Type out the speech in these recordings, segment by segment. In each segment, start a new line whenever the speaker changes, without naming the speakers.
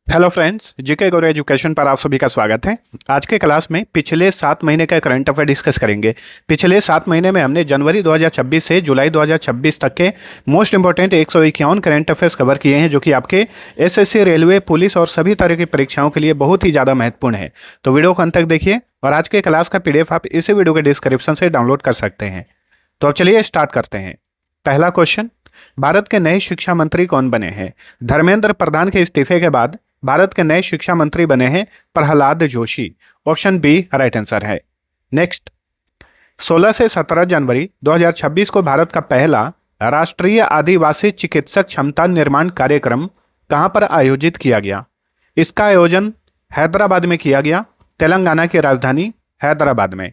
Hello friends, GK गौरव education पर आप सभी का स्वागत है। आज के क्लास में पिछले 7 महीने का करंट अफेयर डिस्कस करेंगे। पिछले 7 महीने में हमने जनवरी 2026 से जुलाई 2026 तक के most important 151 current affairs cover किए हैं, जो कि आपके एसएससी, रेलवे, पुलिस और सभी तरह की परीक्षाओं के लिए बहुत ही ज़्यादा महत्वपूर्ण है। तो वीडियो को अंत तक देखिए और आज के क्लास का पीडीएफ आप इसी वीडियो के डिस्क्रिप्शन से डाउनलोड कर सकते हैं। तो अब चलिए स्टार्ट करते हैं। पहला क्वेश्चन, भारत के नए शिक्षा मंत्री कौन बने हैं? धर्मेंद्र प्रधान के इस्तीफे के बाद भारत के नए शिक्षा मंत्री बने हैं Prahlad Joshi. Option B right answer है। नेक्स्ट, 16 से 17 जनवरी 2026 को भारत का पहला राष्ट्रीय आदिवासी चिकित्सक क्षमता निर्माण कार्यक्रम कहां पर आयोजित किया गया? इसका आयोजन हैदराबाद में किया गया, तेलंगाना की राजधानी हैदराबाद में।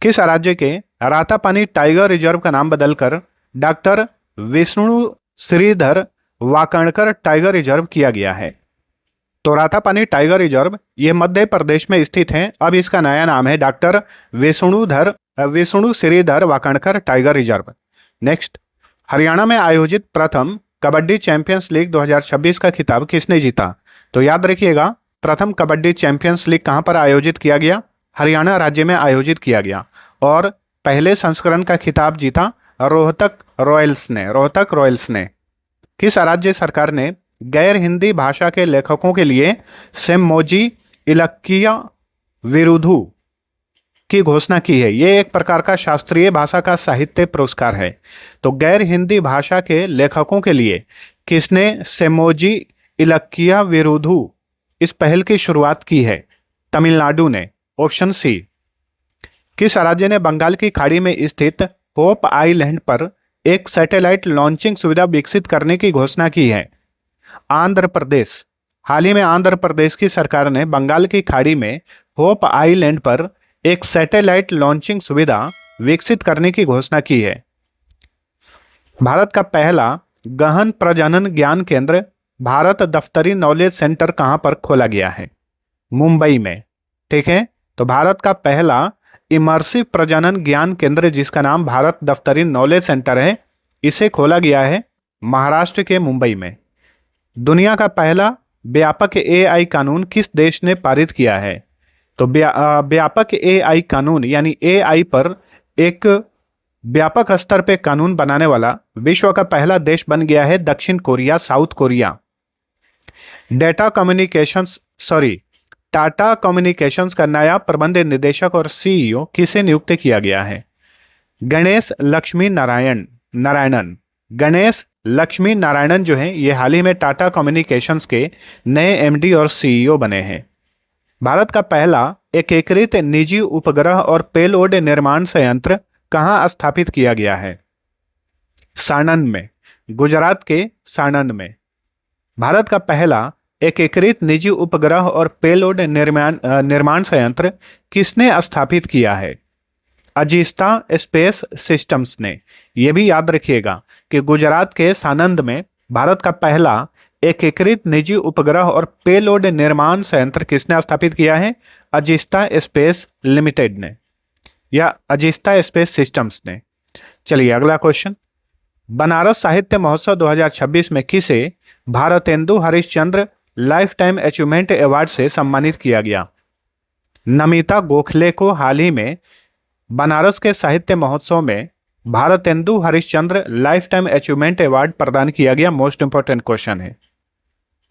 किस राज्य के रातापानी टाइगर रिजर्व का नाम बदलकर doctor Vishnu Shridhar Wakankar tiger reserve किया गया है? तो रातापानी टाइगर रिजर्व ये मध्य प्रदेश में स्थित है। अब इसका नया नाम है doctor Vishnu Shridhar Wakankar tiger reserve. Next, Haryana में आयोजित प्रथम कबड्डी चैंपियंस लीग 2026 का खिताब किसने जीता? तो याद रखिएगा, प्रथम कबड्डी चैंपियंस लीग कहां पर आयोजित किया गया? हरियाणा राज्य में आयोजित किया गया और पहले संस्करण का खिताब जीता रोहतक रॉयल्स ने। किस राज्य सरकार ने गैर हिंदी भाषा के लेखकों के लिए सेम्मोजी इलक्किया विरुधु की घोषणा की है? ये एक प्रकार का शास्त्रीय भाषा का साहित्य पुरस्कार है। तो गैर हिंदी भाषा के लेखकों के लिए किसने सेम्मोजी इलक्किया विरुधु इस पहल की शुरुआत की है? तमिलनाडु ने। Option C. किस राज्य ने बंगाल की खाड़ी में स्थित होप आइलैंड पर एक सैटेलाइट लॉन्चिंग सुविधा विकसित करने की घोषणा की है? आंध्र प्रदेश। हाल ही में आंध्र प्रदेश की सरकार ने बंगाल की खाड़ी में होप आइलैंड पर एक सैटेलाइट लॉन्चिंग सुविधा विकसित करने की घोषणा की है। भारत का पहला गहन प्रजनन ज्ञान केंद्र भारत दफ्तरी नॉलेज सेंटर कहां पर खोला गया है? मुंबई में। ठीक है, तो भारत का पहला इमर्सिव प्रजनन ज्ञान केंद्र जिसका नाम भारत दफ्तरी नॉलेज सेंटर है, इसे खोला गया है महाराष्ट्र के मुंबई में। दुनिया का पहला व्यापक एआई कानून किस देश ने पारित किया है? तो व्यापक एआई कानून यानी एआई पर एक व्यापक स्तर पे कानून बनाने वाला विश्व का पहला देश बन गया है दक्षिण Korea, south Korea. Tata communications का नया प्रबंध निदेशक और सीईओ किसे नियुक्त किया गया है? गणेश लक्ष्मी नारायणन। गणेश लक्ष्मी नारायणन जो है ये हाल ही में टाटा कम्युनिकेशंस के नए एमडी और सीईओ बने हैं। भारत का पहला एकीकृत निजी उपग्रह और पेलोड निर्माण संयंत्र कहां स्थापित किया गया है? साणंद में, गुजरात के साणंद में। भारत का पहला एकीकृत निजी उपग्रह और पेलोड निर्माण संयंत्र किसने स्थापित किया है? अजिस्ता स्पेस सिस्टम्स ने। यह भी याद रखिएगा कि गुजरात के सानंद में भारत का पहला एकीकृत निजी उपग्रह और पेलोड निर्माण संयंत्र किसने स्थापित किया है? अजिस्ता स्पेस लिमिटेड ने या अजिस्ता स्पेस सिस्टम्स ने। चलिए अगला क्वेश्चन, बनारस साहित्य महोत्सव 2026 में किसे Bharatendu Harishchandra life time achievement award से सम्मानित किया गया? नमिता गोखले को हाल ही में बनारस के साहित्य महोत्सव में Bharatendu Harishchandra life time achievement award प्रदान किया गया। मोस्ट इंपॉर्टेंट क्वेश्चन है।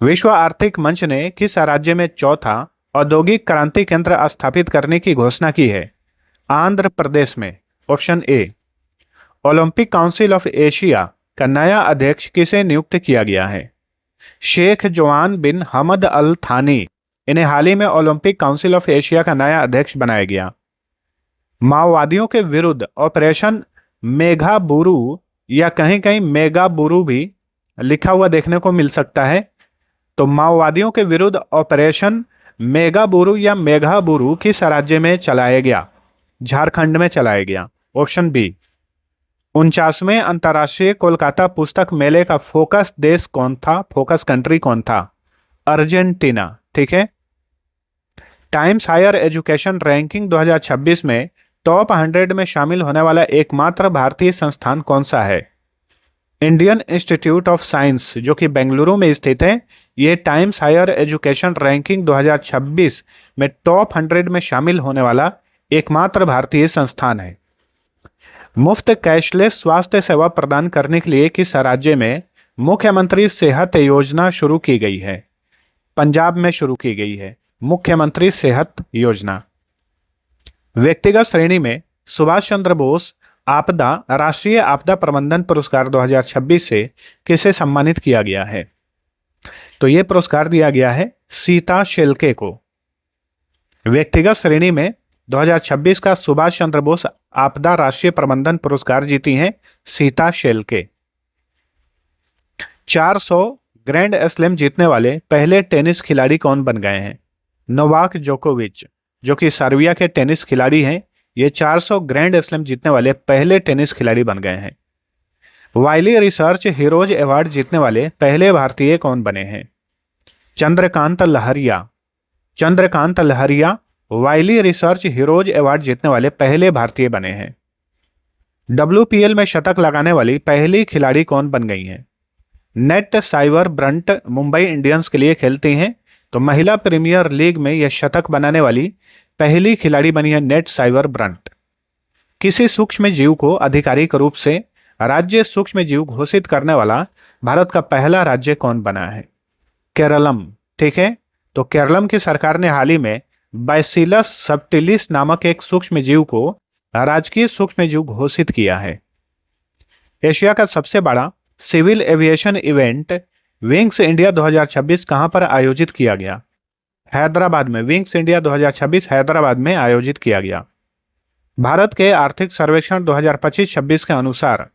विश्व आर्थिक मंच ने किस राज्य में चौथा औद्योगिक क्रांति केंद्र स्थापित करने की घोषणा की है? आंध्र प्रदेश में। Option A. Olympic council of Asia का नया अध्यक्ष किसे नियुक्त किया गया है? शेख जोआन बिन हमद अल थानी। इन्हें हाल ही में ओलंपिक काउंसिल ऑफ एशिया का नया अध्यक्ष बनाया गया। माओवादियों के विरुद्ध ऑपरेशन मेघाबुरु या कहीं कहीं मेगाबुरु भी लिखा हुआ देखने को मिल सकता है। तो माओवादियों के विरुद्ध ऑपरेशन मेगाबुरु या मेघाबुरु किस राज्य में चलाया गया? झारखंड में चलाया गया। Option B. 49वें अंतर्राष्ट्रीय कोलकाता पुस्तक मेले का फोकस देश कौन था? फोकस कंट्री कौन था? अर्जेंटीना। ठीक है। टाइम्स हायर एजुकेशन रैंकिंग 2026 में टॉप 100 में शामिल होने वाला एकमात्र भारतीय संस्थान कौन सा है? इंडियन इंस्टीट्यूट ऑफ साइंस जो कि बेंगलुरु में स्थित है, ये टाइम्स हायर एजुकेशन रैंकिंग 2026 में टॉप 100 में शामिल होने वाला एकमात्र भारतीय संस्थान है। मुफ्त कैशलेस स्वास्थ्य सेवा प्रदान करने के लिए किस राज्य में मुख्यमंत्री सेहत योजना शुरू की गई है? पंजाब में शुरू की गई है मुख्यमंत्री सेहत योजना। व्यक्तिगत श्रेणी में सुभाष चंद्र बोस आपदा राष्ट्रीय आपदा प्रबंधन पुरस्कार 2026 से किसे सम्मानित किया गया है? तो यह पुरस्कार दिया गया है सीता शेल्के को। व्यक्तिगत श्रेणी में 2026 का सुभाष चंद्र बोस आपदा राष्ट्रीय प्रबंधन पुरस्कार जीती हैं सीता शेल्के। 400 ग्रैंड स्लैम जीतने वाले पहले टेनिस खिलाड़ी कौन बन गए हैं? नोवाक जोकोविच जो कि सर्बिया के टेनिस खिलाड़ी हैं, ये 400 ग्रैंड स्लैम जीतने वाले पहले टेनिस खिलाड़ी बन गए हैं। वाइली रिसर्च हीरोज अवार्ड जीतने वाले पहले भारतीय कौन बने हैं? चंद्रकांत लहरिया। चंद्रकांत लहरिया वाइली रिसर्च हीरोज अवार्ड जीतने वाले पहले भारतीय बने हैं। WPL में शतक लगाने वाली पहली खिलाड़ी कौन बन गई हैं? Nat Sciver Brunt Mumbai Indians के लिए खेलती हैं, तो महिला प्रीमियर लीग में यह शतक बनाने वाली पहली खिलाड़ी बनी है नेट साइवर ब्रंट। किसी सूक्ष्म जीव को आधिकारिक रूप से राज्य सूक्ष्म जीव घोषित करने वाला भारत का पहला राज्य कौन बना है? केरलम। ठीक है, तो केरलम की सरकार ने हाल ही में बैसिलस सबटिलिस नामक एक सूक्ष्म जीव को राजकीय सूक्ष्म जीव घोषित किया है। एशिया का सबसे बड़ा civil aviation event wings India 2026 कहां पर आयोजित किया गया? हैदराबाद में। विंग्स इंडिया 2026 हैदराबाद में आयोजित किया गया। भारत के आर्थिक सर्वेक्षण 2025-26 के अनुसार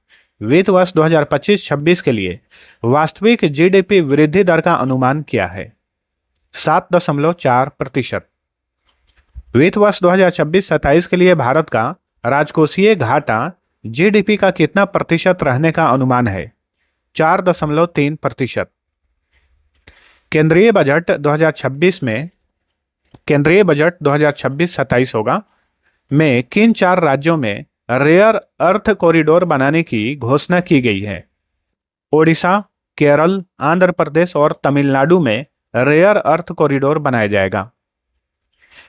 वित्त वर्ष 2025-26 के लिए वास्तविक GDP वृद्धि दर का अनुमान क्या है? 7.4%। वित्त वर्ष 2026-27 के लिए भारत का राजकोषीय घाटा GDP का कितना प्रतिशत रहने का अनुमान है? 4.3%। केंद्रीय बजट 2026 में केंद्रीय बजट 2026-27 होगा में किन 4 राज्यों में रेयर अर्थ कॉरिडोर बनाने की घोषणा की गई है? ओडिशा, केरल, आंध्र प्रदेश और तमिलनाडु में रेयर अर्थ कॉरिडोर बनाया जाएगा।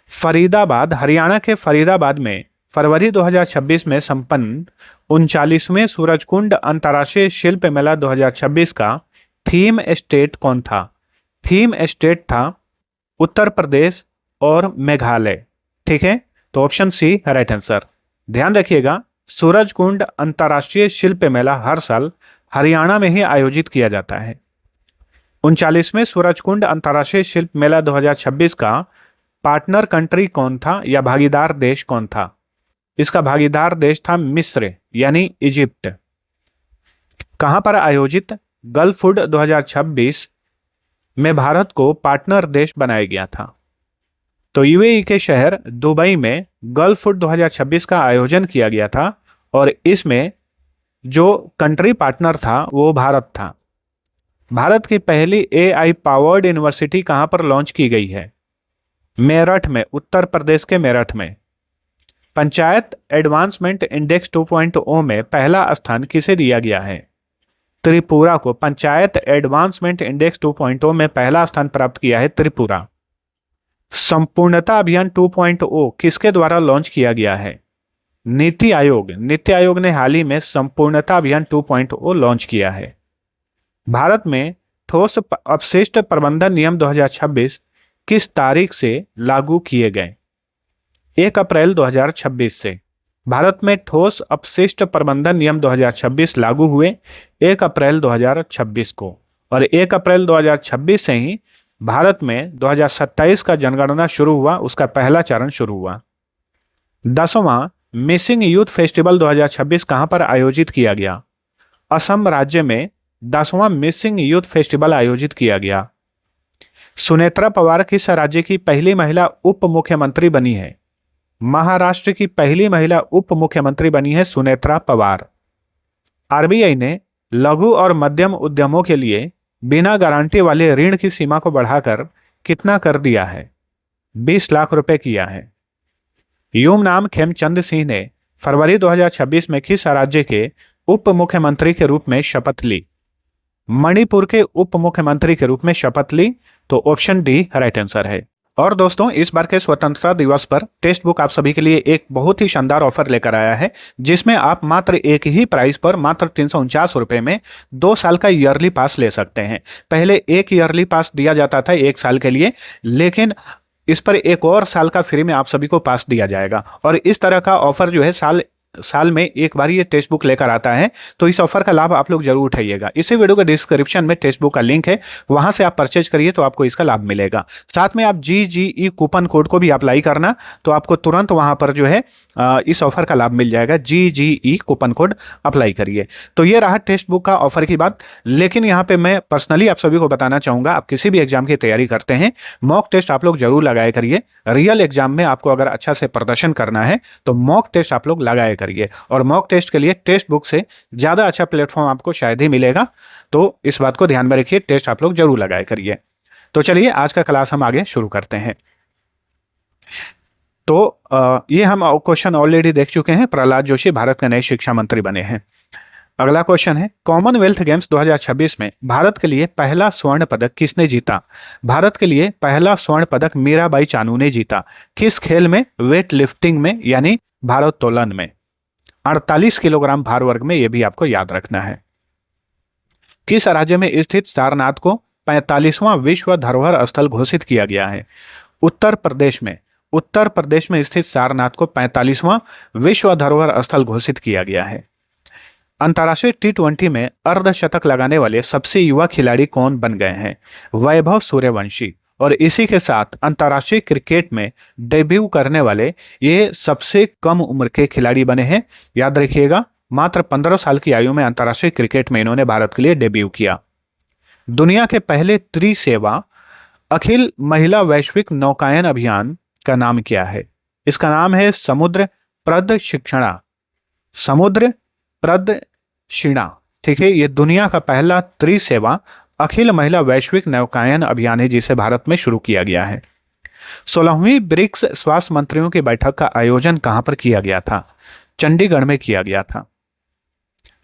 फरीदाबाद, हरियाणा के फरीदाबाद में फरवरी 2026 में संपन्न 39वें सूरजकुंड अंतर्राष्ट्रीय शिल्प मेला 2026 का थीम स्टेट कौन था? थीम स्टेट था उत्तर प्रदेश और मेघालय। ठीक है, तो ऑप्शन सी राइट आंसर। ध्यान रखिएगा, सूरजकुंड अंतर्राष्ट्रीय शिल्प मेला हर साल हरियाणा में ही आयोजित किया जाता है। 39वें सूरजकुंड अंतर्राष्ट्रीय शिल्प मेला 2026 का पार्टनर कंट्री कौन था या भागीदार देश कौन था? इसका भागीदार देश था मिस्र यानी इजिप्ट। कहां पर आयोजित गल्फ फूड 2026 में भारत को पार्टनर देश बनाया गया था? तो UAE के शहर दुबई में गल्फ फूड 2026 का आयोजन किया गया था और इसमें जो कंट्री पार्टनर था वो भारत था। भारत की पहली AI पावर्ड यूनिवर्सिटी कहां पर लॉन्च की गई है? मेरठ में, उत्तर प्रदेश के मेरठ में। पंचायत एडवांसमेंट इंडेक्स 2.0 में पहला स्थान किसे दिया गया है? त्रिपुरा को। पंचायत एडवांसमेंट इंडेक्स 2.0 में पहला स्थान प्राप्त किया है त्रिपुरा। संपूर्णता अभियान 2.0 किसके द्वारा लॉन्च किया गया है? नीति आयोग। नीति आयोग ने हाल ही में संपूर्णता अभियान 2.0 लॉन्च किया है। भारत में ठोस अपशिष्ट प्रबंधन नियम 2026 किस तारीख से लागू किए गए? 1 अप्रैल 2026 से। भारत में ठोस अपशिष्ट प्रबंधन नियम 2026 लागू हुए 1 अप्रैल 2026 को, और 1 अप्रैल 2026 से ही भारत में 2027 का जनगणना शुरू हुआ, उसका पहला चरण शुरू हुआ। 10वां मिसिंग यूथ फेस्टिवल 2026 कहां पर आयोजित किया गया? असम राज्य में 10वां मिसिंग यूथ फेस्टिवल आयोजित किया गया। सुनेत्रा पवार किस राज्य की पहली महिला उप मुख्यमंत्री बनी है? महाराष्ट्र की पहली महिला उप मुख्यमंत्री बनी है सुनेत्रा पवार। RBI ने लघु और मध्यम उद्यमों के लिए बिना गारंटी वाले ऋण की सीमा को बढ़ाकर कितना कर दिया है? 20 लाख रुपए किया है। यूमनाम खेमचंद सिंह ने फरवरी 2026 में किस राज्य के उप मुख्यमंत्री के रूप में शपथ ली? मणिपुर के उप मुख्यमंत्री के रूप में शपथ ली। तो ऑप्शन डी राइट आंसर है। और दोस्तों, इस बार के स्वतंत्रता दिवस पर टेक्स्ट बुक आप सभी के लिए एक बहुत ही शानदार ऑफर लेकर आया है, जिसमें आप मात्र एक ही प्राइस पर मात्र 349 रुपए में 2 साल का ईयरली पास ले सकते हैं। पहले एक ईयरली पास दिया जाता था 1 साल के लिए, लेकिन इस पर एक और साल का फ्री में आप सभी को पास दिया जाएगा। और इस तरह का ऑफर जो है साल में एक बार ये टेक्स्ट बुक लेकर आता है, तो इस ऑफर का लाभ आप लोग जरूर उठाइएगा। इसी वीडियो के डिस्क्रिप्शन में टेक्स्ट बुक का लिंक है, वहां से आप परचेज करिए तो आपको इसका लाभ मिलेगा। साथ में आप GGE कूपन कोड को भी अप्लाई करना, तो आपको तुरंत वहां पर जो है इस ऑफर का लाभ मिल जाएगा। GGE कूपन कोड अप्लाई करिए। तो ये रहा टेक्स्ट बुक का ऑफर की बात। लेकिन यहाँ पे मैं पर्सनली आप सभी को बताना चाहूंगा, आप किसी भी एग्जाम की तैयारी करते हैं, मॉक टेस्ट आप लोग जरूर लगाया करिए। रियल एग्जाम में आपको अगर अच्छा से प्रदर्शन करना है तो मॉक टेस्ट आप लोग लगाया करिए। और मॉक टेस्ट के लिए टेक्स्ट बुक से ज़्यादा अच्छा प्लेटफॉर्म आपको शायद ही मिलेगा, तो इस बात को ध्यान में रखिए, टेस्ट आप लोग जरूर लगाया करिए। तो चलिए आज का क्लास हम आगे शुरू करते हैं। तो ये हम क्वेश्चन ऑलरेडी देख चुके हैं। प्रहलाद जोशी भारत के नए शिक्षा मंत्री बने हैं। अगला क्वेश्चन है, कॉमनवेल्थ गेम्स 2026 में भारत के लिए पहला स्वर्ण पदक किसने जीता? भारत के लिए पहला स्वर्ण पदक मीराबाई चानू ने जीता। किस खेल में? वेट लिफ्टिंग में, यानी भारोत्तोलन में। 48 किलोग्राम भार वर्ग में, यह भी आपको याद रखना है। किस राज्य में स्थित सारनाथ को 45वां विश्व धरोहर स्थल घोषित किया गया है? उत्तर प्रदेश में। उत्तर प्रदेश में स्थित सारनाथ को 45वां विश्व धरोहर स्थल घोषित किया गया है। अंतर्राष्ट्रीय T20 में अर्धशतक लगाने वाले सबसे युवा खिलाड़ी कौन बन गए हैं? वैभव सूर्यवंशी। और इसी के साथ अंतर्राष्ट्रीय क्रिकेट में डेब्यू करने वाले ये सबसे कम उम्र के खिलाड़ी बने हैं। याद रखिएगा, मात्र 15 साल की आयु में अंतर्राष्ट्रीय क्रिकेट में इन्होंने भारत के लिए डेब्यू किया। दुनिया के पहले त्रिसेवा अखिल महिला वैश्विक नौकायन अभियान का नाम क्या है? इसका नाम है समुद्र प्रदक्षिणा। समुद्र प्रदक्षिणा, ठीक है। ये दुनिया का पहला त्रिसेवा अखिल महिला वैश्विक नौकायन अभियान है, जिसे भारत में शुरू किया गया है। 16वीं ब्रिक्स स्वास्थ्य मंत्रियों की बैठक का आयोजन कहां पर किया गया था? चंडीगढ़ में किया गया था।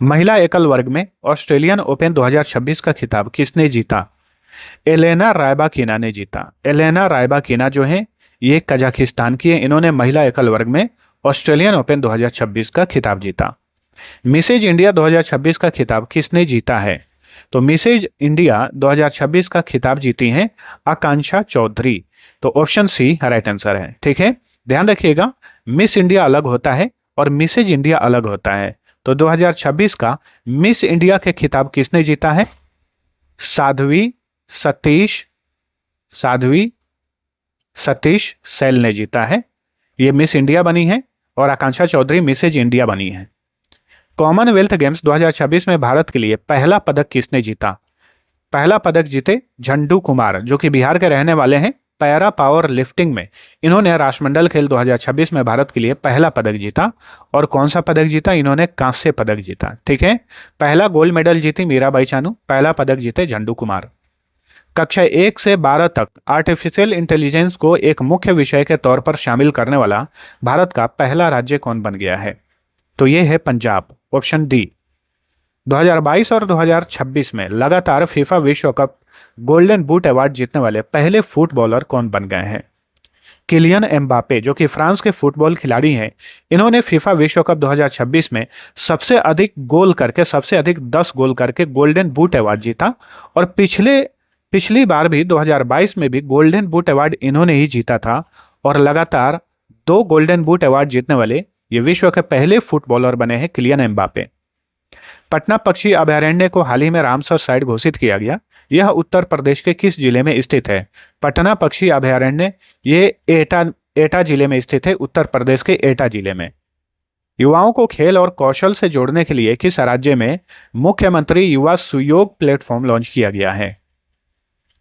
महिला एकल वर्ग में ऑस्ट्रेलियन ओपन 2026 का खिताब किसने जीता? एलेना रायबाकिना ने जीता। एलेना रायबाकिना जो है ये कजाकिस्तान की है। इन्होंने महिला एकल वर्ग में ऑस्ट्रेलियन ओपन 2026 का खिताब जीता। मिसेज इंडिया 2026 का खिताब किसने जीता है? तो मिसेज इंडिया 2026 का खिताब जीती हैं आकांक्षा चौधरी। तो ऑप्शन सी राइट आंसर है, ठीक है। ध्यान रखिएगा, मिस इंडिया अलग होता है और मिसेज इंडिया अलग होता है। तो 2026 का मिस इंडिया के खिताब किसने जीता है? साध्वी सतीश सैल ने जीता है। ये मिस इंडिया बनी है और आकांक्षा चौधरी मिसेज इंडिया बनी है। कॉमनवेल्थ गेम्स 2026 में भारत के लिए पहला पदक किसने जीता? पहला पदक जीते झंडू कुमार, जो कि बिहार के रहने वाले हैं। पैरा पावर लिफ्टिंग में इन्होंने राष्ट्रमंडल खेल 2026 में भारत के लिए पहला पदक जीता। और कौन सा पदक जीता? इन्होंने कांस्य पदक जीता, ठीक है। पहला गोल्ड मेडल जीती मीराबाई चानू, पहला पदक जीते झंडू कुमार। कक्षा 1 से 12 तक आर्टिफिशियल इंटेलिजेंस को एक मुख्य विषय के तौर पर शामिल करने वाला भारत का पहला राज्य कौन बन गया है? तो ये है पंजाब, ऑप्शन डी। 2022 और 2026 में लगातार फीफा विश्व कप गोल्डन बूट अवार्ड जीतने वाले पहले फुटबॉलर कौन बन गए हैं? किलियन एम्बापे, जो कि फ्रांस के फुटबॉल खिलाड़ी हैं। इन्होंने फीफा विश्व कप 2026 में सबसे अधिक 10 गोल करके गोल्डन बूट अवार्ड जीता। और पिछली बार भी 2022 में भी गोल्डन बूट अवार्ड इन्होंने ही जीता था। और लगातार 2 गोल्डन बूट अवार्ड जीतने वाले ये विश्व के पहले फुटबॉलर बने हैं किलियन एम्बापे। पटना पक्षी अभयारण्य को हाल ही में रामसर साइट घोषित किया गया। यह उत्तर प्रदेश के किस जिले में स्थित है? पटना पक्षी अभयारण्य ये एटा जिले में स्थित है, उत्तर प्रदेश के एटा जिले में। युवाओं को खेल और कौशल से जोड़ने के लिए किस राज्य में मुख्यमंत्री युवा सुयोग प्लेटफॉर्म लॉन्च किया गया है?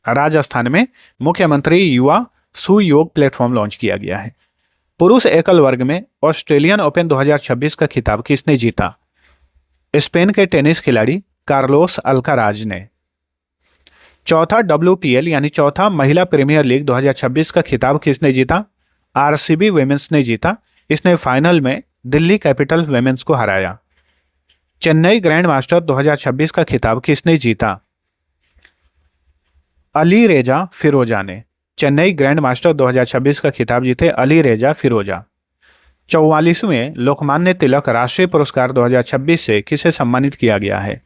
राजस्थान में मुख्यमंत्री युवा सुयोग प्लेटफॉर्म लॉन्च किया गया है। पुरुष एकल वर्ग में ऑस्ट्रेलियन ओपन 2026 का खिताब किसने जीता? स्पेन के टेनिस खिलाड़ी कार्लोस अल्काराज ने। चौथा WPL यानी चौथा महिला प्रीमियर लीग 2026 का खिताब किसने जीता? RCB वुमेन्स ने जीता। इसने फाइनल में दिल्ली कैपिटल वुमेन्स को हराया। चेन्नई ग्रैंड मास्टर 2026 का खिताब किसने जीता? अली रेजा फिरोजा ने चेन्नई ग्रैंड मास्टर 2026 का खिताब जीते अली रेजा फिरोजा। 44वें लोकमान्य तिलक राष्ट्रीय पुरस्कार 2026 से किसे सम्मानित किया गया है?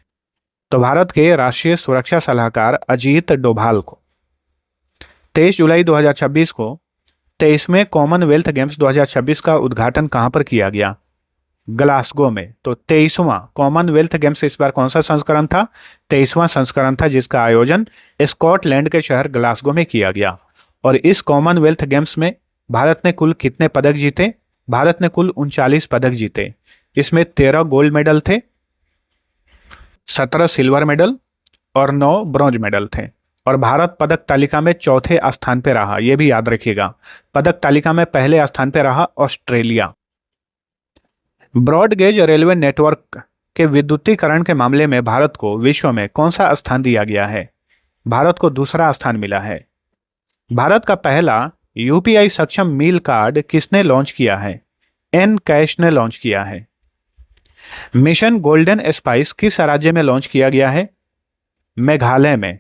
तो भारत के राष्ट्रीय सुरक्षा सलाहकार अजीत डोभाल को। 23 जुलाई 2026 को 23वें कॉमनवेल्थ गेम्स 2026 का उद्घाटन कहां पर किया गया? ग्लासगो में। तो 23वां कॉमनवेल्थ गेम्स इस बार कौन सा संस्करण था? 23वां संस्करण था, जिसका आयोजन स्कॉटलैंड के शहर ग्लासगो में किया गया। और इस कॉमनवेल्थ गेम्स में भारत ने कुल कितने पदक जीते? भारत ने कुल 39 पदक जीते। इसमें 13 गोल्ड मेडल थे, 17 सिल्वर मेडल और 9 ब्रॉन्ज मेडल थे। और भारत पदक तालिका में चौथे स्थान पर रहा, यह भी याद रखिएगा। पदक तालिका में पहले स्थान पर रहा Australia. Broad gauge railway network के विद्युतीकरण के मामले में भारत को विश्व में कौन सा स्थान दिया गया है? भारत को दूसरा स्थान मिला है। भारत का पहला यूपीआई सक्षम मील कार्ड किसने लॉन्च किया है? एन कैश ने लॉन्च किया है। मिशन गोल्डन स्पाइस किस राज्य में लॉन्च किया गया है? मेघालय में।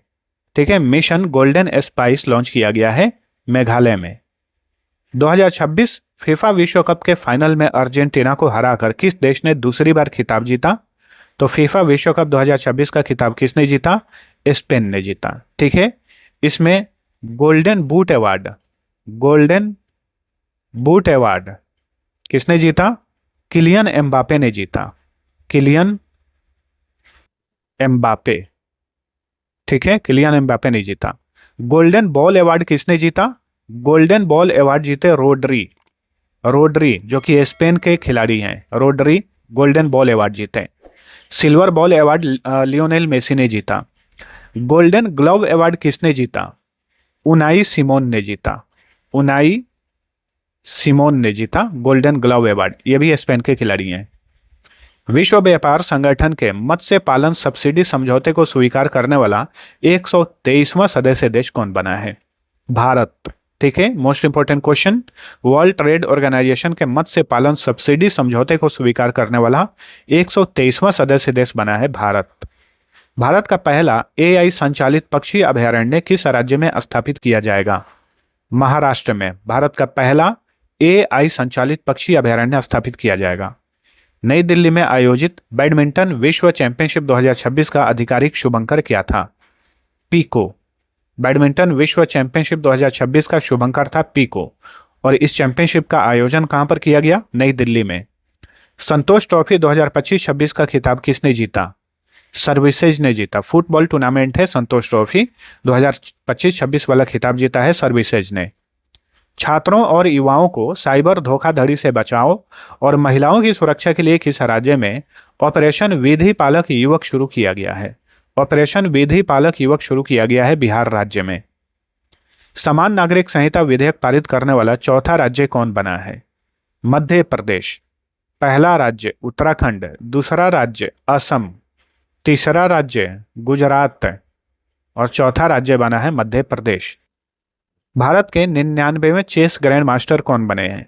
ठीक है, मिशन गोल्डन स्पाइस लॉन्च किया गया है मेघालय में। 2026 फीफा विश्व कप के फाइनल में अर्जेंटीना को हराकर किस देश ने दूसरी बार खिताब जीता? तो फीफा विश्व कप 2026 का खिताब किसने जीता? स्पेन ने जीता। ठीक है, इसमें गोल्डन बूट अवार्ड किसने जीता? किलियन एम्बापे ने जीता। Kylian Mbappe. ठीक है, किलियन एम्बापे ने जीता। गोल्डन बॉल अवार्ड किसने जीता? गोल्डन बॉल अवार्ड जीते रोड्री जो कि स्पेन के खिलाड़ी हैं। रोड्री गोल्डन बॉल अवार्ड जीते। Silver ball award Lionel Messi ने जीता। गोल्डन ग्लव अवार्ड किसने जीता? उनाई सिमोन ने जीता गोल्डन ग्लव अवार्ड। ये भी स्पेन के खिलाड़ी हैं। विश्व व्यापार संगठन के मत्स्य पालन सब्सिडी समझौते को स्वीकार करने वाला 123वां सदस्य देश कौन बना है? भारत। ठीक है, most important question. World trade organisation के मत्स्य पालन सब्सिडी समझौते को स्वीकार करने वाला 123वां सदस्य देश बना है भारत। भारत का पहला एआई संचालित पक्षी अभयारण्य किस राज्य में स्थापित किया जाएगा? महाराष्ट्र में भारत का पहला एआई संचालित पक्षी अभयारण्य स्थापित किया जाएगा। नई दिल्ली में आयोजित बैडमिंटन विश्व चैंपियनशिप 2026 का आधिकारिक शुभंकर क्या था? पीको। बैडमिंटन विश्व चैंपियनशिप 2026 का शुभंकर था पीको। और इस चैंपियनशिप का आयोजन कहां पर किया गया? नई दिल्ली में। संतोष ट्रॉफी 2025-26 का खिताब किसने जीता? सर्विसेज ने जीता। फुटबॉल टूर्नामेंट है संतोष ट्रॉफी, 2025-26 वाला खिताब जीता है सर्विसेज ने। छात्रों और युवाओं को साइबर धोखाधड़ी से बचाव और महिलाओं की सुरक्षा के लिए किस राज्य में ऑपरेशन विधि पालक युवक शुरू किया गया है? ऑपरेशन विधि पालक युवक शुरू किया गया है बिहार राज्य में। समान नागरिक संहिता विधेयक पारित करने वाला चौथा राज्य कौन बना है? मध्य प्रदेश। पहला राज्य उत्तराखंड, दूसरा राज्य असम, तीसरा राज्य गुजरात और चौथा राज्य बना है मध्य प्रदेश। भारत के 99वें चेस ग्रैंड मास्टर कौन बने हैं?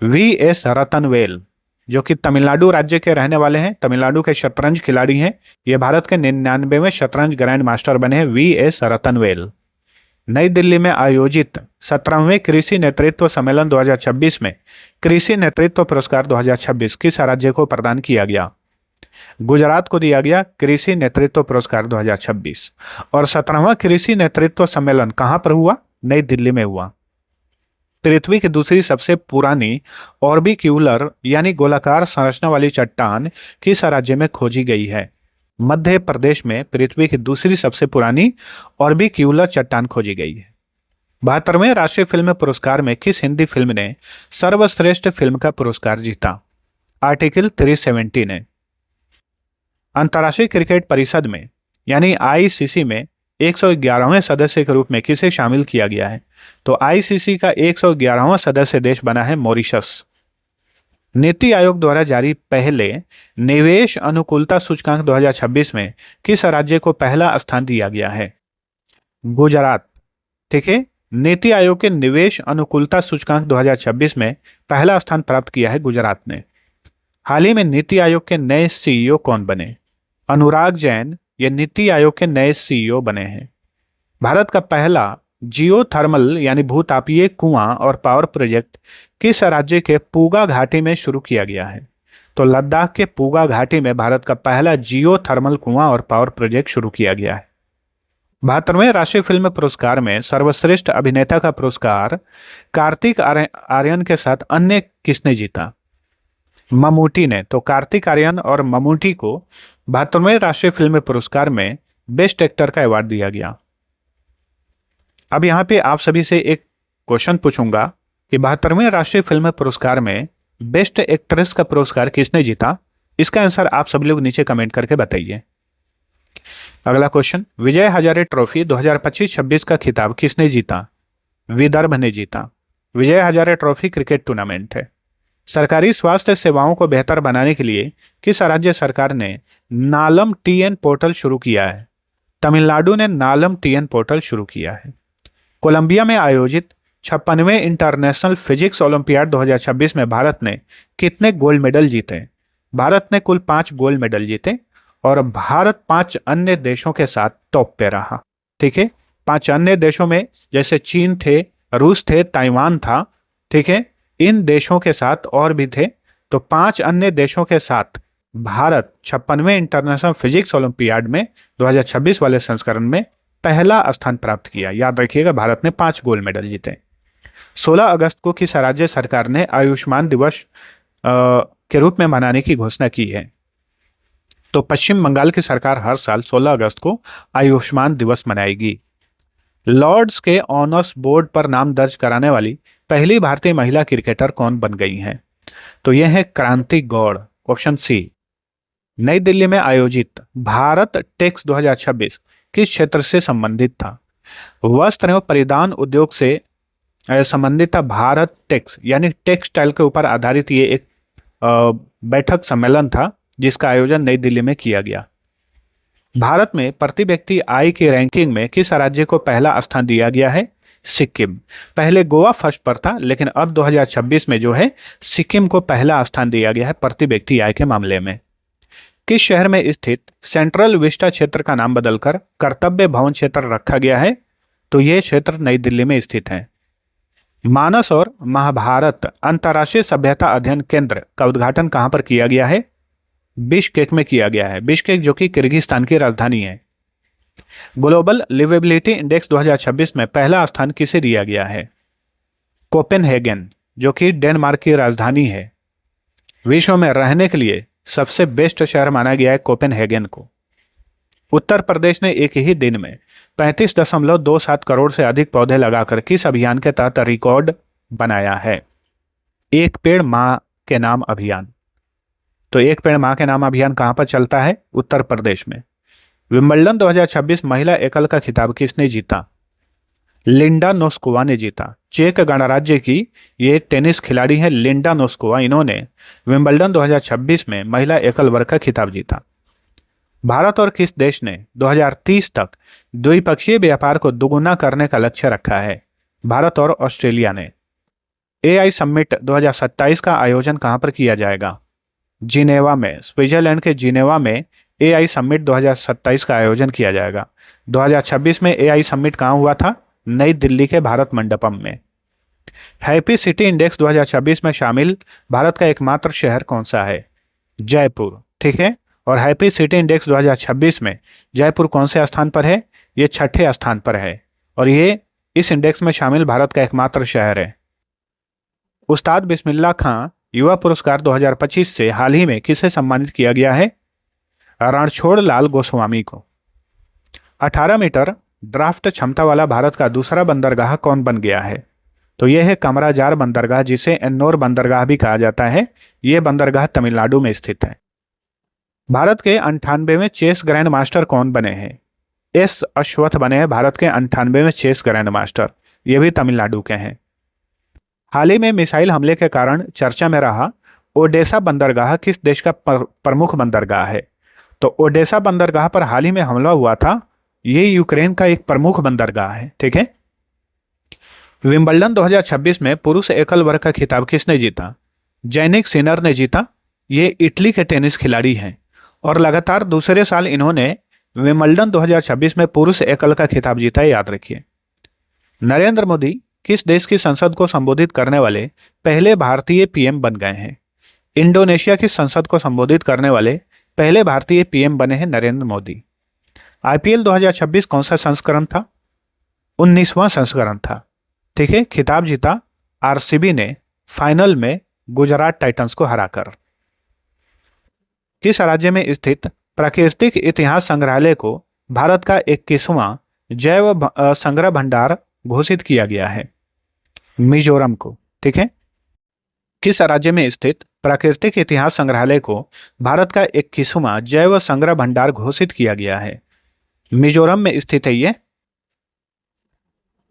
वी.एस. रतनवेल, जो कि तमिलनाडु राज्य के रहने वाले हैं, तमिलनाडु के शतरंज खिलाड़ी हैं। ये भारत के 99वें शतरंज ग्रैंड मास्टर बने हैं वी.एस. रतनवेल। नई दिल्ली में आयोजित 17वें कृषि नेतृत्व सम्मेलन 2026 में कृषि नेतृत्व पुरस्कार 2026 किस राज्य को प्रदान किया गया? गुजरात को दिया गया कृषि नेतृत्व पुरस्कार 2026। और 17वां कृषि नेतृत्व सम्मेलन कहां पर हुआ? नई दिल्ली में हुआ। पृथ्वी की दूसरी सबसे पुरानी ऑर्बिक्यूलर यानी गोलाकार संरचना वाली चट्टान किस राज्य में खोजी गई है? मध्य प्रदेश में पृथ्वी की दूसरी सबसे पुरानी ऑर्बिक्यूलर चट्टान खोजी गई है। 72वें राष्ट्रीय फिल्म पुरस्कार में किस हिंदी फिल्म ने सर्वश्रेष्ठ फिल्म का पुरस्कार जीता? आर्टिकल 370 ने। अंतर्राष्ट्रीय क्रिकेट परिषद में यानी आईसीसी में 111वें सदस्य के रूप में किसे शामिल किया गया है? तो आईसीसी का 111वां सदस्य देश बना है मॉरिशस। नीति आयोग द्वारा जारी पहले निवेश अनुकूलता सूचकांक 2026 में किस राज्य को पहला स्थान दिया गया है? गुजरात। ठीक है, नीति आयोग के निवेश अनुकूलता सूचकांक 2026 में पहला स्थान प्राप्त किया है गुजरात ने। हाल ही में नीति आयोग के नए सीईओ कौन बने? अनुराग जैन ये नीति आयोग के नए सीईओ बने हैं। भारत का पहला जियो थर्मल यानी भूतापीय कुआं और पावर प्रोजेक्ट किस राज्य के पूगा घाटी में शुरू किया गया है? तो लद्दाख के पूगा घाटी में भारत का पहला जियो थर्मल कुआं और पावर प्रोजेक्ट शुरू किया गया है। 72वें राष्ट्रीय फिल्म पुरस्कार में सर्वश्रेष्ठ अभिनेता का पुरस्कार कार्तिक आर्यन के साथ अन्य किसने जीता? ममूटी ने। तो कार्तिक आर्यन और ममूटी को 72वें राष्ट्रीय फिल्म पुरस्कार में बेस्ट एक्टर का अवार्ड दिया गया। अब यहाँ पे आप सभी से एक क्वेश्चन पूछूंगा कि 72वें राष्ट्रीय फिल्म पुरस्कार में बेस्ट एक्ट्रेस का पुरस्कार किसने जीता? इसका आंसर आप सभी लोग नीचे कमेंट करके बताइए। अगला क्वेश्चन, विजय हजारे ट्रॉफी 2025-26 का खिताब किसने जीता? विदर्भ ने जीता। Vijay Hazare trophy cricket tournament है। सरकारी स्वास्थ्य सेवाओं को बेहतर बनाने के लिए किस राज्य सरकार ने नालम टीएन पोर्टल शुरू किया है? तमिलनाडु ने नालम टीएन पोर्टल शुरू किया है। कोलंबिया में आयोजित 56वें इंटरनेशनल फिजिक्स ओलंपियाड 2026 में भारत ने कितने गोल्ड मेडल जीते? भारत ने कुल 5 गोल्ड मेडल जीते और भारत 5 अन्य देशों के साथ टॉप पे रहा। ठीक है, 5 अन्य देशों में जैसे चीन थे, रूस थे, ताइवान था, ठीक है, इन देशों के साथ और भी थे। तो 5 अन्य देशों के साथ भारत 56वें इंटरनेशनल फिजिक्स ओलंपियाड में 2026 वाले संस्करण में पहला स्थान प्राप्त किया। याद रखिएगा, भारत ने 5 गोल्ड मेडल जीते। 16 अगस्त को किस राज्य सरकार ने आयुष्मान दिवस के रूप में मनाने की घोषणा की है? तो पश्चिम बंगाल की सरकार हर साल 16 अगस्त को आयुष्मान दिवस मनाएगी। लॉर्ड्स के ऑनर्स बोर्ड पर नाम दर्ज कराने वाली पहली भारतीय महिला क्रिकेटर कौन बन गई हैं? तो यह है क्रांति गौड़, ऑप्शन सी। नई दिल्ली में आयोजित भारत टेक्स 2026 किस क्षेत्र से संबंधित था? वस्त्र एवं परिधान उद्योग से संबंधित था। भारत टेक्स यानी टेक्सटाइल के ऊपर आधारित ये एक बैठक सम्मेलन था जिसका आयोजन नई दिल्ली में किया गया। भारत में प्रति व्यक्ति आय की रैंकिंग में किस राज्य को पहला स्थान दिया गया है? सिक्किम। पहले गोवा फर्स्ट पर था, लेकिन अब 2026 में जो है सिक्किम को पहला स्थान दिया गया है प्रति व्यक्ति आय के मामले में। किस शहर में स्थित सेंट्रल विस्टा क्षेत्र का नाम बदलकर कर्तव्य भवन क्षेत्र रखा गया है? तो यह क्षेत्र नई दिल्ली में स्थित है। मानस और महाभारत अंतर्राष्ट्रीय सभ्यता अध्ययन केंद्र का उद्घाटन कहां पर किया गया है? बिश्केक में किया गया है। बिश्केक जो कि किर्गिस्तान की राजधानी है। ग्लोबल लिवेबिलिटी इंडेक्स 2026 में पहला स्थान किसे दिया गया है? कोपेनहेगन जो कि डेनमार्क की राजधानी है। विश्व में रहने के लिए सबसे बेस्ट शहर माना गया है कोपेनहेगन को। उत्तर प्रदेश ने एक ही दिन में 35.27 करोड़ से अधिक पौधे लगाकर किस अभियान के तहत रिकॉर्ड बनाया है? एक पेड़ मां के नाम अभियान। तो एक पेड़ मां के नाम अभियान कहां पर चलता है? उत्तर प्रदेश में। विंबलडन 2026 महिला एकल का खिताब किसने जीता? लिंडा नोस्कोवा ने जीता। चेक गणराज्य की ये टेनिस खिलाड़ी है लिंडा नोस्कोवा। इन्होंने विंबलडन 2026 में महिला एकल वर्ग का खिताब जीता। भारत और किस देश ने 2030 तक द्विपक्षीय व्यापार को दोगुना करने का लक्ष्य रखा है? भारत और ऑस्ट्रेलिया ने। एआई समिट 2027 का आयोजन कहां पर किया जाएगा? जिनेवा में। स्विट्जरलैंड के जिनेवा में एआई समिट 2027 का आयोजन किया जाएगा। 2026 में एआई समिट कहां हुआ था? नई दिल्ली के भारत मंडपम में। हैप्पी सिटी इंडेक्स 2026 में शामिल भारत का एकमात्र शहर कौन सा है? जयपुर। ठीक है, और हैप्पी सिटी इंडेक्स 2026 में जयपुर कौन से स्थान पर है? ये 6ठे स्थान पर है और ये इस इंडेक्स में शामिल भारत का एकमात्र शहर है। उस्ताद बिस्मिल्लाह खां युवा पुरस्कार 2025 से हाल ही में किसे सम्मानित किया गया है? रणछोड़ लाल गोस्वामी को। 18 मीटर ड्राफ्ट क्षमता वाला भारत का दूसरा बंदरगाह कौन बन गया है? तो यह है कमराजार बंदरगाह, जिसे एन्नोर बंदरगाह भी कहा जाता है। यह बंदरगाह तमिलनाडु में स्थित है। भारत के 98वें चेस ग्रैंड मास्टर कौन बने हैं? एस अश्वथ बने हैं भारत के 98वें चेस ग्रैंड मास्टर। ये भी तमिलनाडु के हैं। हाल ही में मिसाइल हमले के कारण चर्चा में रहा ओडेसा बंदरगाह किस देश का प्रमुख बंदरगाह है? तो ओडेसा बंदरगाह पर हाल ही में हमला हुआ था, ये यूक्रेन का एक प्रमुख बंदरगाह है। ठीक है। विंबलडन 2026 में पुरुष एकल वर्ग का खिताब किसने जीता? जैनिक सिनर ने जीता। ये इटली के टेनिस खिलाड़ी हैं और लगातार दूसरे साल इन्होंने विंबलडन 2026 में पुरुष एकल का खिताब जीता है, याद रखिए। नरेंद्र मोदी किस देश की संसद को संबोधित करने वाले पहले भारतीय पीएम बन गए हैं? इंडोनेशिया की संसद को संबोधित करने वाले पहले भारतीय पीएम बने हैं नरेंद्र मोदी। आईपीएल 2026 कौन सा संस्करण था? 19वां संस्करण था। ठीक है, खिताब जीता आरसीबी ने फाइनल में गुजरात टाइटंस को हराकर। किस राज्य में स्थित प्राकृतिक इतिहास संग्रहालय को भारत का 21वां जैव संग्रह भंडार घोषित किया गया है? मिजोरम को। ठीक है, किस राज्य में स्थित प्राकृतिक इतिहास संग्रहालय को भारत का 21वां जैव संग्रह भंडार घोषित किया गया है? मिजोरम में स्थित है ये।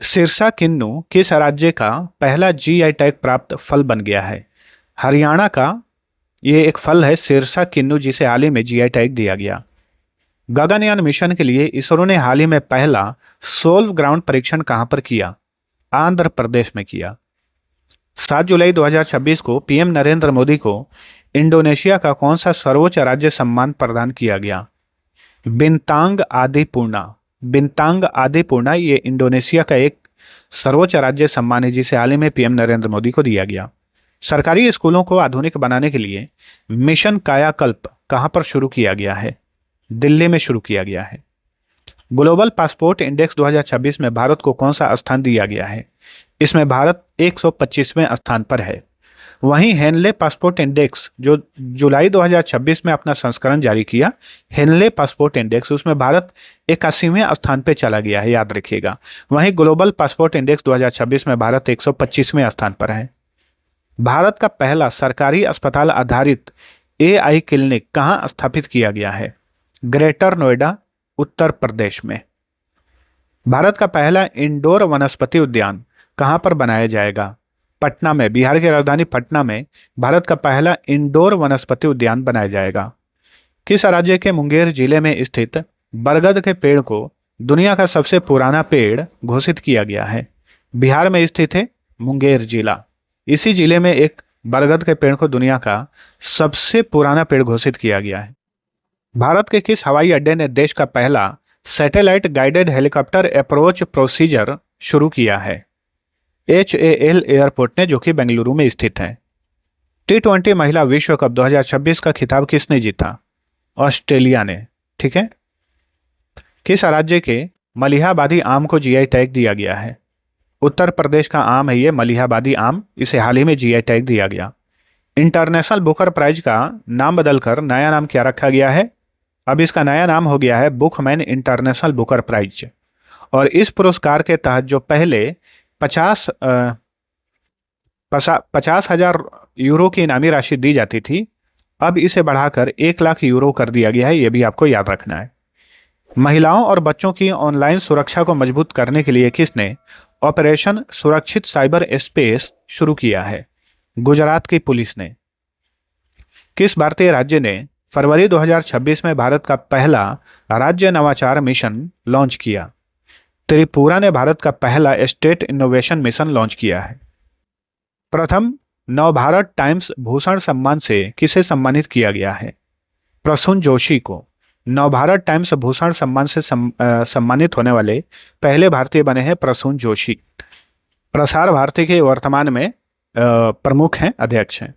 सिरसा किन्नू किस राज्य का पहला जीआई टैग प्राप्त फल बन गया है? हरियाणा का ये एक फल है सिरसा किन्नू, जिसे हाल ही में जीआई टैग दिया गया। गगनयान मिशन के लिए इसरो ने हाल ही में पहला सोल्व ग्राउंड परीक्षण कहां पर किया? आंध्र प्रदेश में किया। 7 जुलाई 2026 को पीएम नरेंद्र मोदी को इंडोनेशिया का कौन सा सर्वोच्च राज्य सम्मान प्रदान किया गया? बिंतांग आदि पूर्णा। बिंतांग आदि पूर्णा ये इंडोनेशिया का एक सर्वोच्च राज्य सम्मान है, जिसे हाल ही में पीएम नरेंद्र मोदी को दिया गया। सरकारी स्कूलों को आधुनिक बनाने के लिए मिशन कायाकल्प कहां पर शुरू किया गया है? दिल्ली में शुरू किया गया है। ग्लोबल पासपोर्ट इंडेक्स 2026 में भारत को कौन सा स्थान दिया गया है? इसमें भारत 125वें स्थान पर है। वहीं हेनले पासपोर्ट इंडेक्स जो जुलाई 2026 में अपना संस्करण जारी किया, हेनले पासपोर्ट इंडेक्स, उसमें भारत 81वें स्थान पर चला गया है, याद रखिएगा। वहीं ग्लोबल पासपोर्ट इंडेक्स 2026 में भारत 125वें स्थान पर है। भारत का पहला सरकारी अस्पताल आधारित एआई क्लिनिक कहां स्थापित किया गया है? ग्रेटर नोएडा, उत्तर प्रदेश में। भारत का पहला इंडोर वनस्पति उद्यान कहां पर बनाया जाएगा? पटना में। बिहार की राजधानी पटना में भारत का पहला इंडोर वनस्पति उद्यान बनाया जाएगा। किस राज्य के मुंगेर जिले में स्थित बरगद के पेड़ को दुनिया का सबसे पुराना पेड़ घोषित किया गया है? बिहार में स्थित है मुंगेर जिला। इसी जिले में एक बरगद के पेड़ को दुनिया का सबसे पुराना पेड़ घोषित किया गया है। भारत के किस हवाई अड्डे ने देश का पहला satellite guided helicopter approach procedure शुरू किया है? HAL एयरपोर्ट ने, जो कि बेंगलुरु में स्थित है। T20 महिला विश्व कप 2026 का खिताब किसने जीता? ऑस्ट्रेलिया ने। ठीक है, किस राज्य के मलिहाबादी आम को जीआई टैग दिया गया है? उत्तर प्रदेश का आम है ये मलिहाबादी आम, इसे हाल ही में जीआई टैग दिया गया। इंटरनेशनल बुकर प्राइज का नाम बदलकर नया नाम क्या रखा गया है? अब इसका नया नाम हो गया है बुकमैन इंटरनेशनल बुकर प्राइज। और इस पुरस्कार के तहत जो पहले 50,000 यूरो की इनामी राशि दी जाती थी, अब इसे बढ़ाकर 1 लाख यूरो कर दिया गया है, ये भी आपको याद रखना है। महिलाओं और बच्चों की ऑनलाइन सुरक्षा को मजबूत करने के लिए किसने ऑपरेशन सुरक्षित साइबर स्पेस शुरू किया है? गुजरात की पुलिस ने। किस भारतीय राज्य ने फरवरी 2026 में भारत का पहला राज्य नवाचार मिशन लॉन्च किया? त्रिपुरा ने भारत का पहला स्टेट इनोवेशन मिशन लॉन्च किया है। प्रथम नवभारत टाइम्स भूषण सम्मान से किसे सम्मानित किया गया है? प्रसून जोशी को। नवभारत टाइम्स भूषण सम्मान से सम्मानित होने वाले पहले भारतीय बने हैं प्रसून जोशी। प्रसार भारती के वर्तमान में प्रमुख हैं, अध्यक्ष हैं।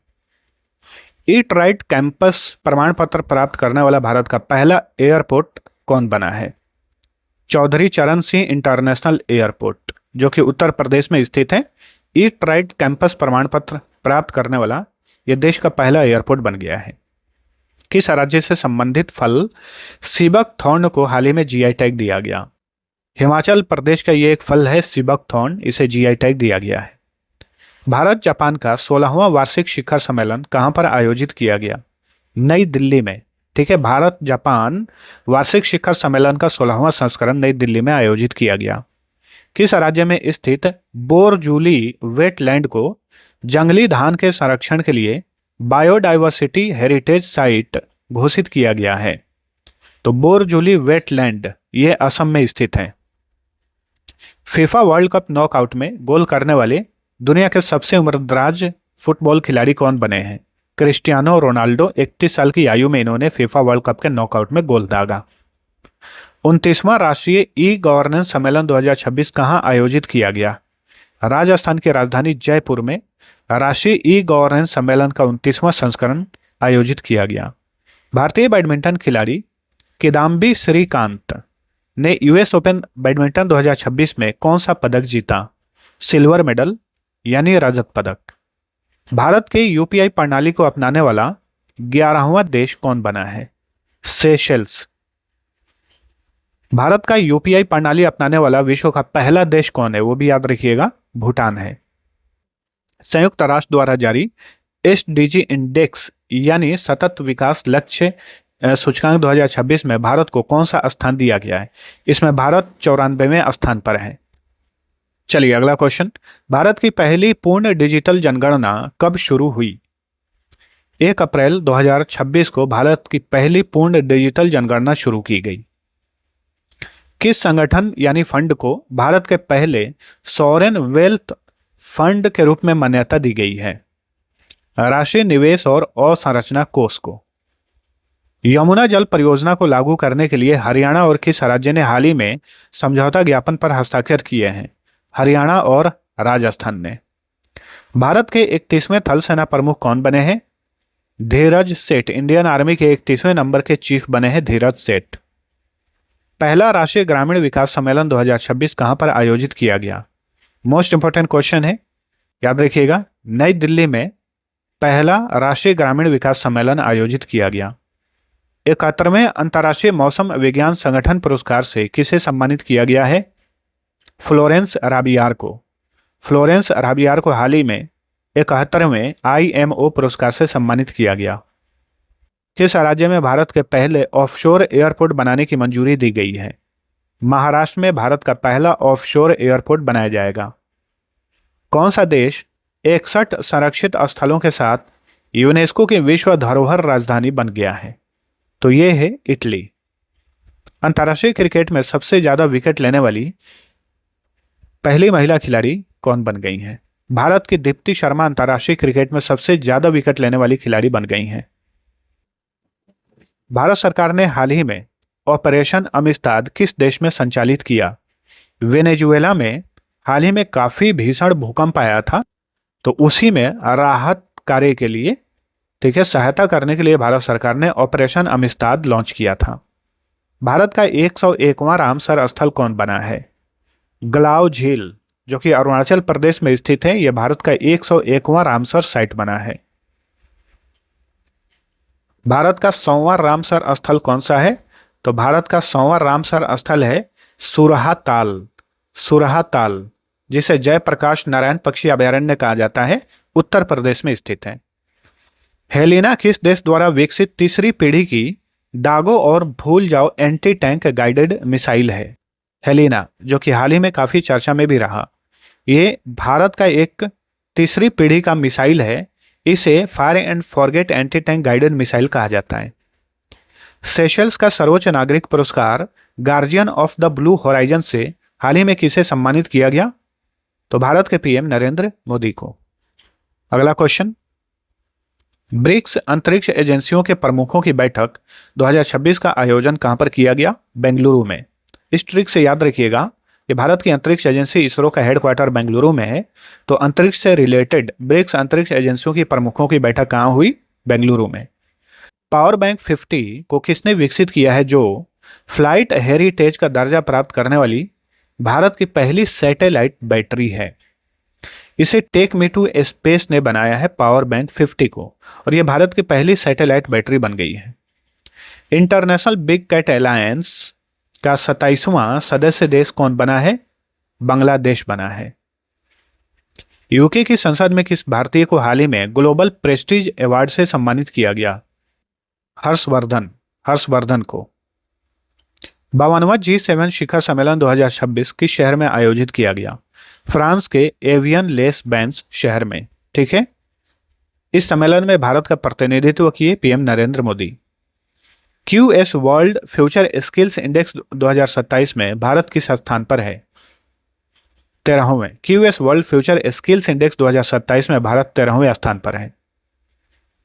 ईट राइट कैंपस प्रमाण पत्र प्राप्त करने वाला भारत का पहला एयरपोर्ट कौन बना है? चौधरी चरण सिंह इंटरनेशनल एयरपोर्ट, जो कि उत्तर प्रदेश में स्थित है। ईट राइट कैंपस प्रमाण पत्र प्राप्त करने वाला यह देश का पहला एयरपोर्ट बन गया है। किस राज्य से संबंधित फल सीबक थॉर्न को हाल ही में जीआई टैग दिया गया? हिमाचल प्रदेश का ये एक फल है सीबक थॉर्न, इसे जीआई टैग दिया गया है। भारत जापान का 16वां वार्षिक शिखर सम्मेलन कहां पर आयोजित किया गया? नई दिल्ली में। ठीक है, भारत जापान वार्षिक शिखर सम्मेलन का 16वां संस्करण नई दिल्ली में आयोजित किया गया। किस राज्य में स्थित बोरजूली वेटलैंड को जंगली धान के संरक्षण के लिए बायोडाइवर्सिटी हेरिटेज साइट घोषित किया गया है? तो बोरजूली वेटलैंड ये असम में स्थित है। फीफा वर्ल्ड कप नॉकआउट में गोल करने वाले दुनिया के सबसे उम्रदराज फुटबॉल खिलाड़ी कौन बने हैं? क्रिस्टियानो रोनाल्डो 31 साल की आयु में इन्होंने फीफा वर्ल्ड कप के नॉकआउट में गोल दागा। 29वां राष्ट्रीय ई गवर्नेंस सम्मेलन 2026 कहाँ आयोजित किया गया? राजस्थान की राजधानी जयपुर में राष्ट्रीय ई गवर्नेंस सम्मेलन का 29वां संस्करण आयोजित किया गया। भारतीय बैडमिंटन खिलाड़ी किदाम्बी श्रीकांत ने यूएस ओपन बैडमिंटन 2026 में कौन सा पदक जीता? सिल्वर मेडल यानी रजत पदक। भारत के यूपीआई प्रणाली को अपनाने वाला 11वां देश कौन बना है? सेशेल्स। भारत का यूपीआई प्रणाली अपनाने वाला विश्व का पहला देश कौन है? वो भी याद रखिएगा, भूटान है। संयुक्त राष्ट्र द्वारा जारी एसडीजी इंडेक्स यानी सतत विकास लक्ष्य सूचकांक 2026 में भारत को कौन सा स्थान दिया गया है? इसमें भारत 94वें स्थान पर है। चलिए अगला क्वेश्चन, भारत की पहली पूर्ण डिजिटल जनगणना कब शुरू हुई? 1 अप्रैल 2026 को भारत की पहली पूर्ण डिजिटल जनगणना शुरू की गई। किस संगठन यानी फंड को भारत के पहले सॉवरेन वेल्थ फंड के रूप में मान्यता दी गई है? राष्ट्रीय निवेश और अवसंरचना कोष को। यमुना जल परियोजना को लागू करने के लिए हरियाणा और किस राज्य ने हाल ही में समझौता ज्ञापन पर हस्ताक्षर किए हैं? हरियाणा और राजस्थान ने। भारत के 31वें थल सेना प्रमुख कौन बने हैं? धीरज सेठ। इंडियन आर्मी के 31वें नंबर के चीफ बने हैं धीरज सेठ। पहला राष्ट्रीय ग्रामीण विकास सम्मेलन 2026 कहां पर आयोजित किया गया? मोस्ट इंपोर्टेंट क्वेश्चन है, याद रखिएगा, नई दिल्ली में पहला राष्ट्रीय ग्रामीण विकास सम्मेलन आयोजित किया गया। 71वें अंतर्राष्ट्रीय मौसम विज्ञान संगठन पुरस्कार से किसे सम्मानित किया गया है? फ्लोरेंस राबियार को। फ्लोरेंस राबियार को हाल ही में 71वें IMO पुरस्कार से सम्मानित किया गया। किस राज्य में भारत के पहले ऑफशोर एयरपोर्ट बनाने की मंजूरी दी गई है? महाराष्ट्र में भारत का पहला ऑफशोर एयरपोर्ट बनाया जाएगा। कौन सा देश 61 संरक्षित स्थलों के साथ यूनेस्को की विश्व धरोहर राजधानी बन गया है? तो ये है इटली। अंतर्राष्ट्रीय क्रिकेट में सबसे ज्यादा विकेट लेने वाली पहली महिला खिलाड़ी कौन बन गई हैं? भारत की दीप्ति शर्मा अंतर्राष्ट्रीय क्रिकेट में सबसे ज्यादा विकेट लेने वाली खिलाड़ी बन गई हैं। भारत सरकार ने हाल ही में ऑपरेशन अमिस्ताद किस देश में संचालित किया? वेनेजुएला में हाल ही में काफी भीषण भूकंप आया था, तो उसी में राहत कार्य के लिए, ठीक है, सहायता करने के लिए भारत सरकार ने ऑपरेशन अमिस्ताद लॉन्च किया था। भारत का 101वां रामसर स्थल कौन बना है? गलाव झील, जो कि अरुणाचल प्रदेश में स्थित है, यह भारत का 101वां रामसर साइट बना है। भारत का 100वां रामसर स्थल कौन सा है? तो भारत का 100वां रामसर स्थल है सुरहाताल। सुरहाताल, जिसे जयप्रकाश नारायण पक्षी अभयारण्य कहा जाता है, उत्तर प्रदेश में स्थित है। हेलिना किस देश द्वारा विकसित तीसरी पीढ़ी की दागो और भूल जाओ एंटी टैंक गाइडेड मिसाइल है? हेलिना, जो कि हाल ही में काफी चर्चा में भी रहा, ये भारत का एक तीसरी पीढ़ी का मिसाइल है। इसे fire and forget anti tank guided missile कहा जाता है। सेशल्स का सर्वोच्च नागरिक पुरस्कार guardian of the blue horizon से हाल ही में किसे सम्मानित किया गया? तो भारत के पीएम नरेंद्र मोदी को। अगला क्वेश्चन, ब्रिक्स अंतरिक्ष एजेंसियों के प्रमुखों की बैठक 2026 का आयोजन कहां पर किया गया? बेंगलुरु में। इस ट्रिक से याद रखिएगा कि भारत की अंतरिक्ष एजेंसी इसरो का हेडक्वार्टर बेंगलुरु में है, तो अंतरिक्ष से रिलेटेड ब्रिक्स अंतरिक्ष एजेंसियों की प्रमुखों की बैठक कहां हुई? बेंगलुरु में। पावर बैंक 50 को किसने विकसित किया है, जो फ्लाइट हेरिटेज का दर्जा प्राप्त करने वाली भारत की पहली सैटेलाइट बैटरी है? इसे टेक मी टू स्पेस ने बनाया है पावर बैंक 50 को, और यह भारत की पहली सैटेलाइट बैटरी बन गई है। इंटरनेशनल बिग कैट अलायंस का 27वां सदस्य देश कौन बना है? बांग्लादेश बना है। यूके की संसद में किस भारतीय को हाल ही में ग्लोबल प्रेस्टीज अवार्ड से सम्मानित किया गया? हर्षवर्धन को। 52वां G7 शिखर सम्मेलन 2026 किस शहर में आयोजित किया गया? फ्रांस के एवियन लेस बेंस शहर में, ठीक है। इस सम्मेलन में भारत का प्रतिनिधित्व किए PM Narendra Modi. QS world future skills index 2027 में भारत किस स्थान पर है? 13वें। QS world future skills index 2027 में भारत 13वें स्थान पर है।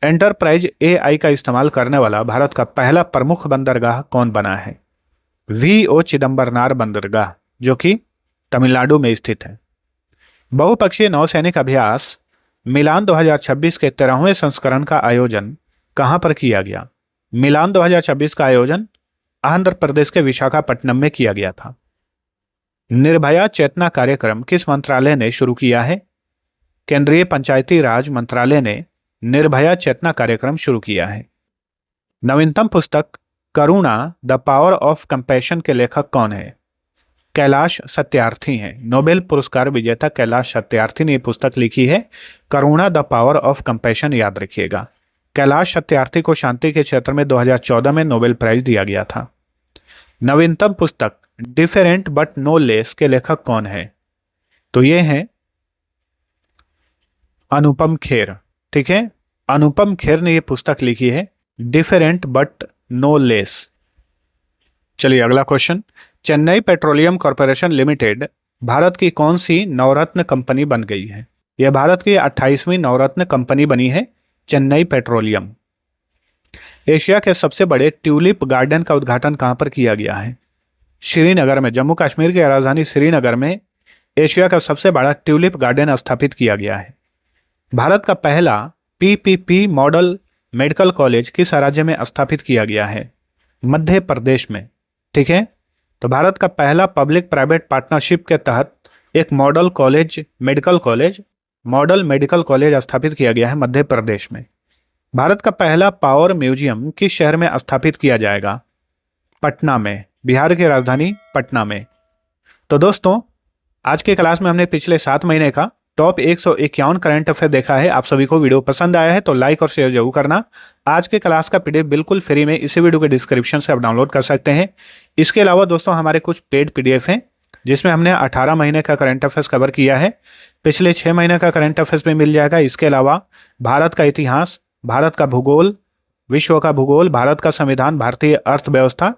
एंटरप्राइज एआई का इस्तेमाल करने वाला भारत का पहला प्रमुख बंदरगाह कौन बना है? वीओ चिदम्बरनार बंदरगाह, जो कि तमिलनाडु में स्थित है। बहुपक्षीय नौसैनिक अभ्यास मिलान 2026 के 13वें संस्करण का आयोजन कहां पर किया गया? मिलान 2026 का आयोजन आंध्र प्रदेश के विशाखापट्टनम में किया गया था। निर्भया चेतना कार्यक्रम किस मंत्रालय ने शुरू किया है? केंद्रीय पंचायती राज मंत्रालय ने निर्भया चेतना कार्यक्रम शुरू किया है। नवीनतम पुस्तक करुणा द पावर ऑफ कंपैशन के लेखक कौन है? कैलाश सत्यार्थी हैं। नोबेल पुरस्कार विजेता कैलाश सत्यार्थी ने पुस्तक लिखी है करुणा द पावर ऑफ कंपैशन, याद रखिएगा। कैलाश सत्यार्थी को शांति के क्षेत्र में 2014 में नोबेल प्राइज दिया गया था। नवीनतम पुस्तक डिफरेंट बट नो लेस के लेखक कौन है? तो ये हैं अनुपम खेर। ठीक है, अनुपम खेर ने ये पुस्तक लिखी है डिफरेंट बट नो लेस। चलिए अगला question, Chennai petroleum corporation limited Bharat की कौन सी नवरत्न कंपनी बन गई है? यह भारत की 28वीं नवरत्न कंपनी बनी है चेन्नई पेट्रोलियम। एशिया के सबसे बड़े ट्यूलिप गार्डन का उद्घाटन कहां पर किया गया है? श्रीनगर में। जम्मू कश्मीर की राजधानी श्रीनगर में एशिया का सबसे बड़ा ट्यूलिप गार्डन स्थापित किया गया है। भारत का पहला पीपीपी मॉडल मेडिकल कॉलेज किस राज्य में स्थापित किया गया है? मध्य प्रदेश में। ठीक है, तो भारत का पहला पब्लिक प्राइवेट पार्टनरशिप के तहत एक मॉडल मेडिकल कॉलेज स्थापित किया गया है मध्य प्रदेश में। भारत का पहला पावर म्यूजियम किस शहर में स्थापित किया जाएगा? पटना में, बिहार की राजधानी पटना में। तो दोस्तों आज के क्लास में हमने पिछले 7 महीने का टॉप 151 करंट अफेयर देखा है। आप सभी को वीडियो पसंद आया है तो लाइक और शेयर जरूर करना। आज के क्लास का पीडीएफ बिल्कुल फ्री में इसी वीडियो के डिस्क्रिप्शन से आप डाउनलोड कर सकते हैं। इसके अलावा दोस्तों हमारे कुछ पेड पीडीएफ हैं जिसमें हमने 18 महीने का करंट अफेयर्स कवर किया है। पिछले 6 महीने का करंट अफेयर्स भी मिल जाएगा। इसके अलावा भारत का इतिहास, भारत का भूगोल, विश्व का भूगोल, भारत का संविधान, भारतीय अर्थव्यवस्था।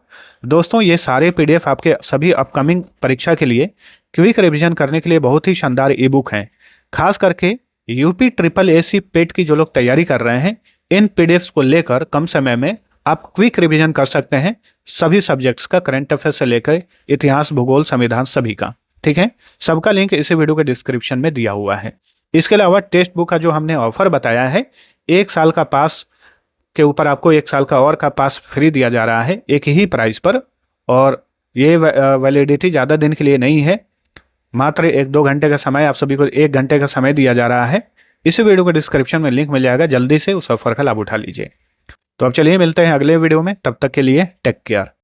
दोस्तों ये सारे पीडीएफ आपके सभी अपकमिंग परीक्षा के लिए क्विक रिवीजन करने के लिए बहुत ही शानदार ई बुक हैं। खास करके यूपी ट्रिपल एसी पेट की जो लोग तैयारी कर रहे हैं, इन पीडीएफ्स को लेकर कम समय में आप क्विक रिवीजन कर सकते हैं सभी सब्जेक्ट्स का, करंट अफेयर से लेकर इतिहास, भूगोल, संविधान सभी का। ठीक है, सबका लिंक इसी वीडियो के डिस्क्रिप्शन में दिया हुआ है। इसके अलावा टेक्स्ट बुक का जो हमने ऑफर बताया है, 1 साल का पास के ऊपर आपको 1 साल का और का पास फ्री दिया जा रहा है एक ही प्राइस पर, और ये वैलिडिटी ज़्यादा दिन के लिए नहीं है, मात्र 1-2 घंटे का समय, आप सभी को 1 घंटे का समय दिया जा रहा है। इसी वीडियो के डिस्क्रिप्शन में लिंक मिल जाएगा, जल्दी से उस ऑफर का लाभ उठा लीजिए। तो अब चलिए मिलते हैं अगले वीडियो में, तब तक के लिए टेक केयर।